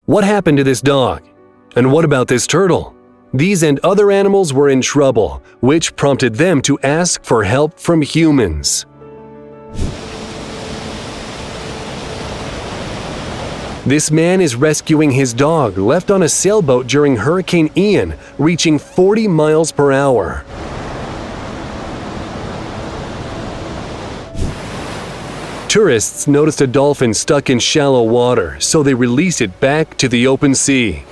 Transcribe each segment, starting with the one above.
What happened to this dog? And what about this turtle? These and other animals were in trouble, which prompted them to ask for help from humans. This man is rescuing his dog left on a sailboat during Hurricane Ian, reaching 40 miles per hour. Tourists noticed a dolphin stuck in shallow water, so they released it back to the open sea.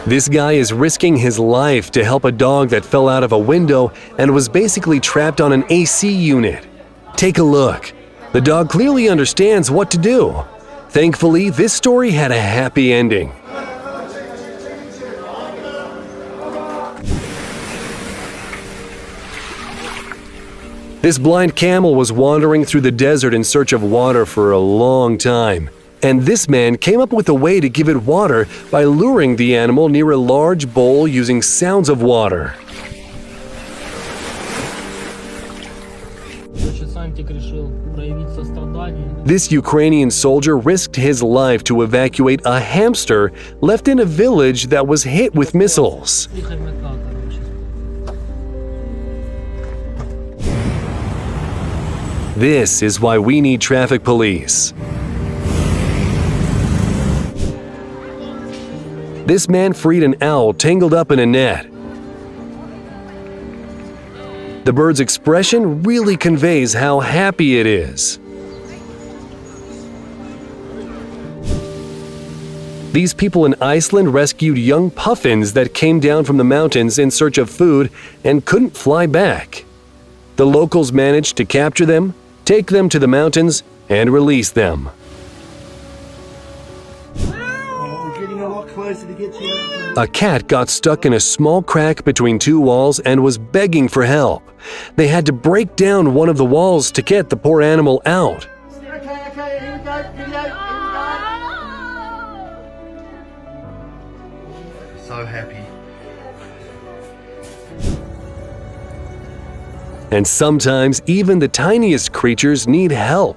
This guy is risking his life to help a dog that fell out of a window and was basically trapped on an AC unit. Take a look. The dog clearly understands what to do. Thankfully, this story had a happy ending. This blind camel was wandering through the desert in search of water for a long time. And this man came up with a way to give it water by luring the animal near a large bowl using sounds of water. This Ukrainian soldier risked his life to evacuate a hamster left in a village that was hit with missiles. This is why we need traffic police. This man freed an owl tangled up in a net. The bird's expression really conveys how happy it is. These people in Iceland rescued young puffins that came down from the mountains in search of food and couldn't fly back. The locals managed to capture them, take them to the mountains, and release them. A cat got stuck in a small crack between two walls and was begging for help. They had to break down one of the walls to get the poor animal out. So happy. And sometimes even the tiniest creatures need help.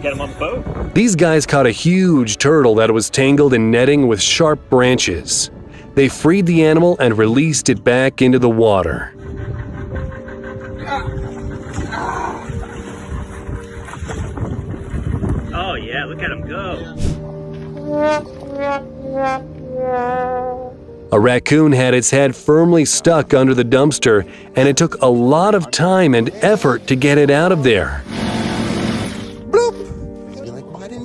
Get him on the boat. These guys caught a huge turtle that was tangled in netting with sharp branches. They freed the animal and released it back into the water. Oh yeah, look at him go. A raccoon had its head firmly stuck under the dumpster, and it took a lot of time and effort to get it out of there.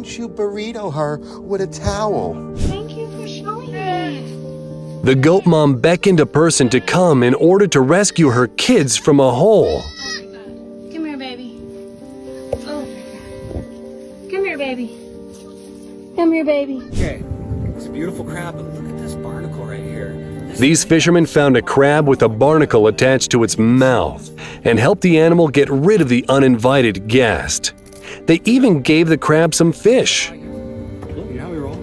You burrito her with a towel. Thank you for showing me. The goat mom beckoned a person to come in order to rescue her kids from a hole. Come here, baby. Oh. Come here, baby. Come here, baby. Okay, it's a beautiful crab, but look at this barnacle right here. These fishermen found a crab with a barnacle attached to its mouth and helped the animal get rid of the uninvited guest. They even gave the crab some fish. You know how we roll?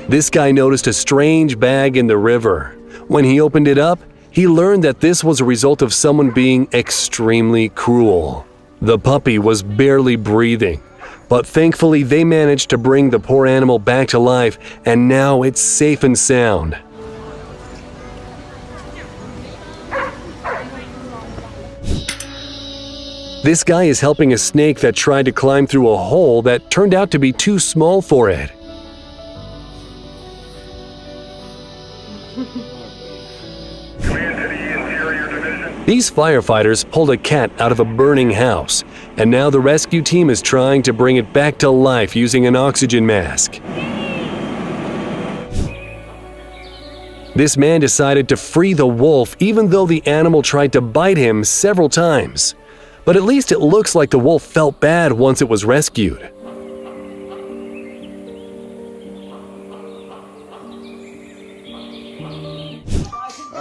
This guy noticed a strange bag in the river. When he opened it up, he learned that this was a result of someone being extremely cruel. The puppy was barely breathing, but thankfully they managed to bring the poor animal back to life, and now it's safe and sound. This guy is helping a snake that tried to climb through a hole that turned out to be too small for it. These firefighters pulled a cat out of a burning house, and now the rescue team is trying to bring it back to life using an oxygen mask. This man decided to free the wolf even though the animal tried to bite him several times. But at least it looks like the wolf felt bad once it was rescued.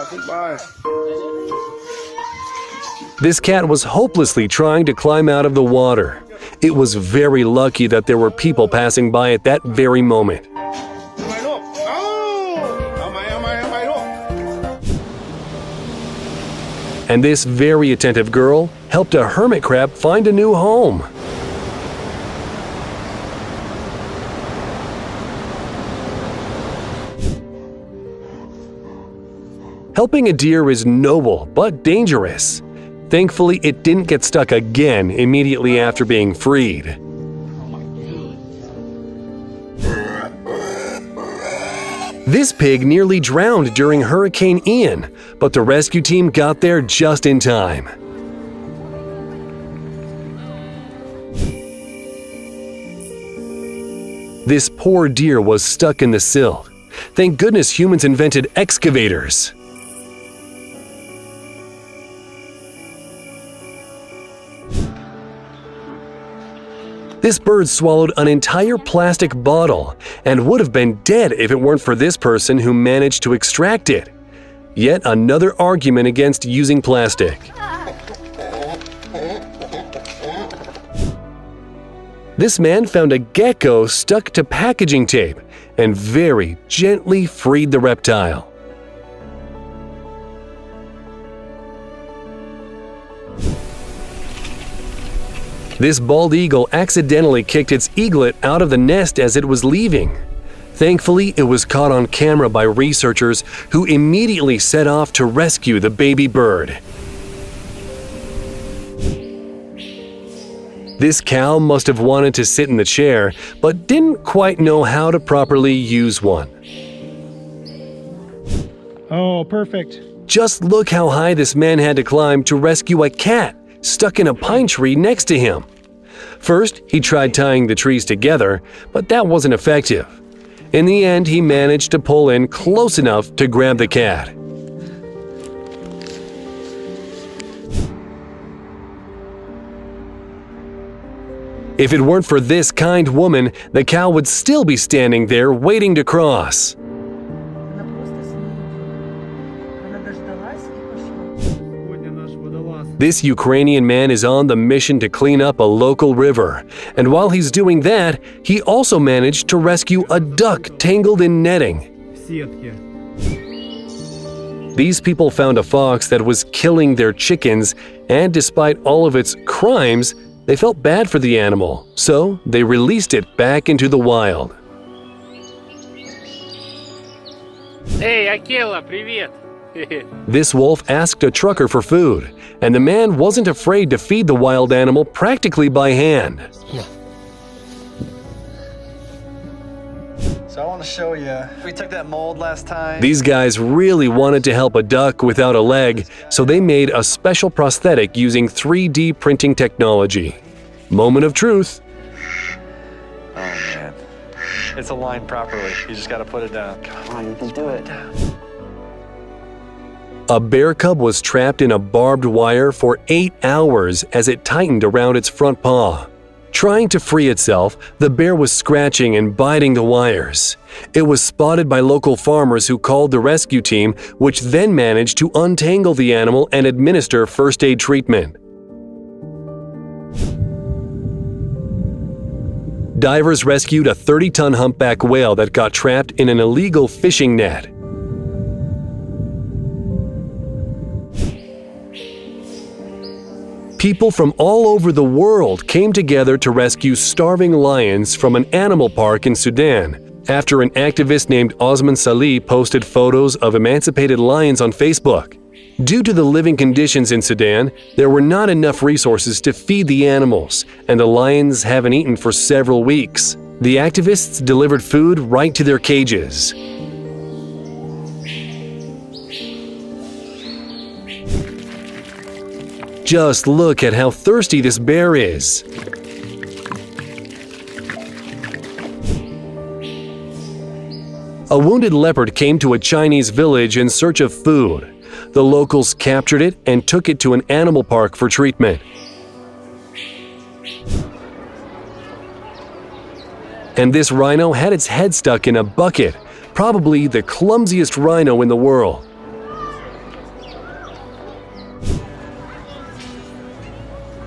Goodbye. This cat was hopelessly trying to climb out of the water. It was very lucky that there were people passing by at that very moment. and this very attentive girl helped a hermit crab find a new home. Helping a deer is noble but dangerous. Thankfully, it didn't get stuck again immediately after being freed. This pig nearly drowned during Hurricane Ian, but the rescue team got there just in time. This poor deer was stuck in the silt. Thank goodness humans invented excavators. This bird swallowed an entire plastic bottle and would have been dead if it weren't for this person who managed to extract it. Yet another argument against using plastic. This man found a gecko stuck to packaging tape and very gently freed the reptile. This bald eagle accidentally kicked its eaglet out of the nest as it was leaving. Thankfully, it was caught on camera by researchers who immediately set off to rescue the baby bird. This cow must have wanted to sit in the chair, but didn't quite know how to properly use one. Oh, perfect. Just look how high this man had to climb to rescue a cat stuck in a pine tree next to him. First, he tried tying the trees together, but that wasn't effective. In the end, he managed to pull in close enough to grab the cat. If it weren't for this kind woman, the cow would still be standing there waiting to cross. This Ukrainian man is on the mission to clean up a local river, and while he's doing that, he also managed to rescue a duck tangled in netting. These people found a fox that was killing their chickens, and despite all of its crimes, they felt bad for the animal, so they released it back into the wild. Hey, Akela, привет! This wolf asked a trucker for food, and the man wasn't afraid to feed the wild animal practically by hand. So I want to show you, we took that mold last time. These guys really wanted to help a duck without a leg, so they made a special prosthetic using 3D printing technology. Moment of truth. Oh man, it's aligned properly. You just got to put it down. Come on, you can do it. A bear cub was trapped in a barbed wire for 8 hours as it tightened around its front paw. Trying to free itself, the bear was scratching and biting the wires. It was spotted by local farmers who called the rescue team, which then managed to untangle the animal and administer first aid treatment. Divers rescued a 30-ton humpback whale that got trapped in an illegal fishing net. People from all over the world came together to rescue starving lions from an animal park in Sudan after an activist named Osman Salih posted photos of emancipated lions on Facebook. Due to the living conditions in Sudan, there were not enough resources to feed the animals, and the lions haven't eaten for several weeks. The activists delivered food right to their cages. Just look at how thirsty this bear is. A wounded leopard came to a Chinese village in search of food. The locals captured it and took it to an animal park for treatment. And this rhino had its head stuck in a bucket, probably the clumsiest rhino in the world.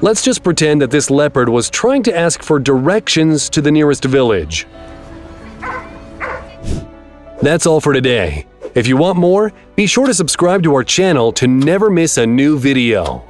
Let's just pretend that this leopard was trying to ask for directions to the nearest village. That's all for today. If you want more, be sure to subscribe to our channel to never miss a new video.